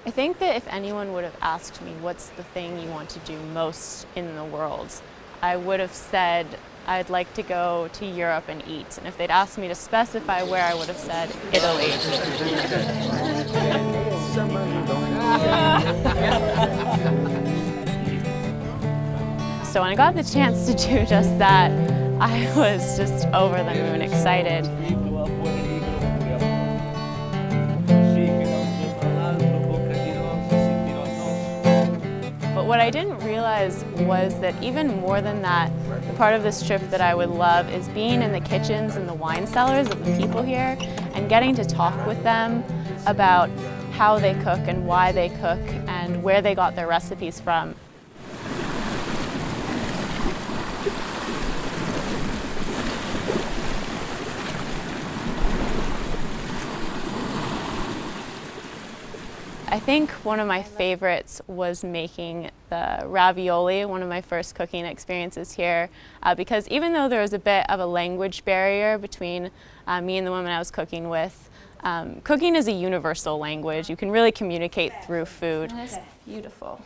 I think that if anyone would have asked me what's the thing you want to do most in the world, I would have said I'd like to go to Europe and eat. And if they'd asked me to specify where, I would have said Italy. So when I got the chance to do just that, I was just over the moon excited. But what I didn't realize was that even more than that, the part of this trip that I would love is being in the kitchens and the wine cellars of the people here and getting to talk with them about how they cook and why they cook and where they got their recipes from. I think one of my favorites was making the ravioli, one of my first cooking experiences here, because even though there was a bit of a language barrier between me and the woman I was cooking with, cooking is a universal language. You can really communicate through food. And it's beautiful.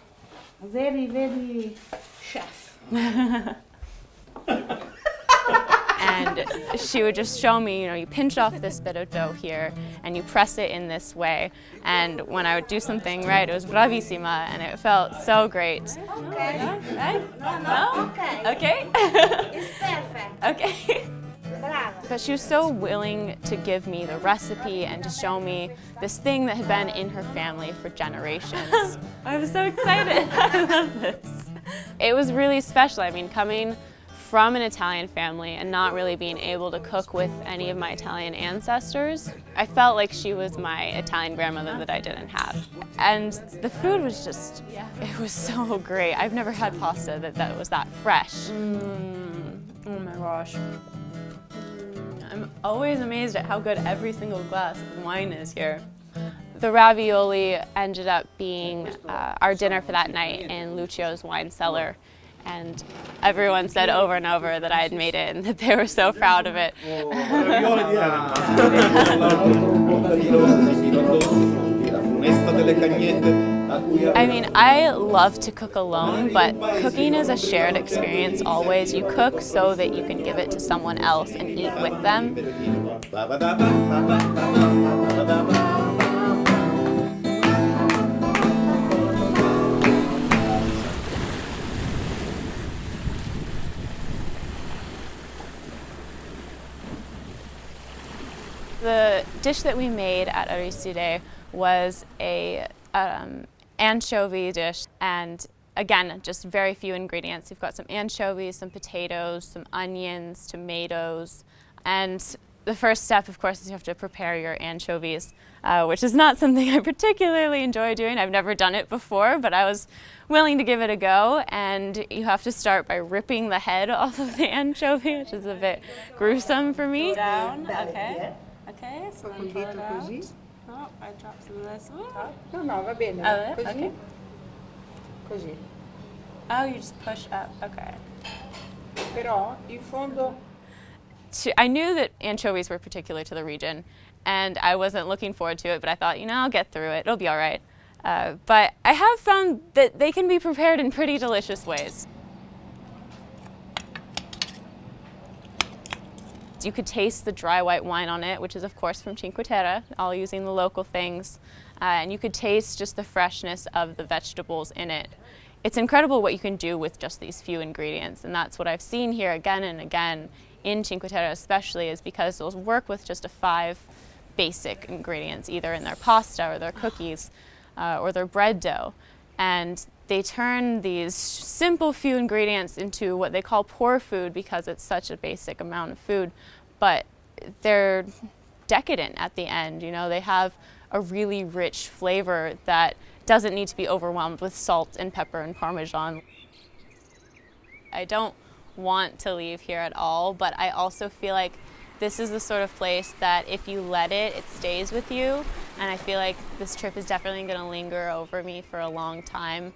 Very, very chef. And she would just show me, you pinch off this bit of dough here and you press it in this way. And when I would do something right, it was bravissima and it felt so great. Okay. Right? No? Okay. Okay? It's perfect. Okay. Brava. But she was so willing to give me the recipe and to show me this thing that had been in her family for generations. I was so excited. I love this. It was really special. I mean, coming from an Italian family and not really being able to cook with any of my Italian ancestors, I felt like she was my Italian grandmother that I didn't have. And the food was just, it was so great. I've never had pasta that was that fresh. Oh my gosh. I'm always amazed at how good every single glass of wine is here. The ravioli ended up being our dinner for that night in Lucio's wine cellar. And everyone said over and over that I had made it and that they were so proud of it. I mean, I love to cook alone, but cooking is a shared experience always. You cook so that you can give it to someone else and eat with them. The dish that we made at Aristide was a anchovy dish, and again, just very few ingredients. You've got some anchovies, some potatoes, some onions, tomatoes, and the first step, of course, is you have to prepare your anchovies, which is not something I particularly enjoy doing. I've never done it before, but I was willing to give it a go, and you have to start by ripping the head off of the anchovy, which is a bit gruesome for me. Down, okay. Okay, so then pull it out. Oh, I dropped some of this. No, no, va bene. Oh, Così. okay. Così. Oh, you just push up. Okay. Però in fondo I knew that anchovies were particular to the region, and I wasn't looking forward to it, but I thought, I'll get through it. It'll be all right. But I have found that they can be prepared in pretty delicious ways. You could taste the dry white wine on it, which is of course from Cinque Terre, all using the local things. And you could taste just the freshness of the vegetables in it. It's incredible what you can do with just these few ingredients, and that's what I've seen here again and again in Cinque Terre especially, is because they'll work with just 5 basic ingredients, either in their pasta or their cookies or their bread dough. And they turn these simple few ingredients into what they call poor food because it's such a basic amount of food, but they're decadent at the end. They have a really rich flavor that doesn't need to be overwhelmed with salt and pepper and Parmesan. I don't want to leave here at all, but I also feel like this is the sort of place that if you let it, it stays with you. And I feel like this trip is definitely going to linger over me for a long time.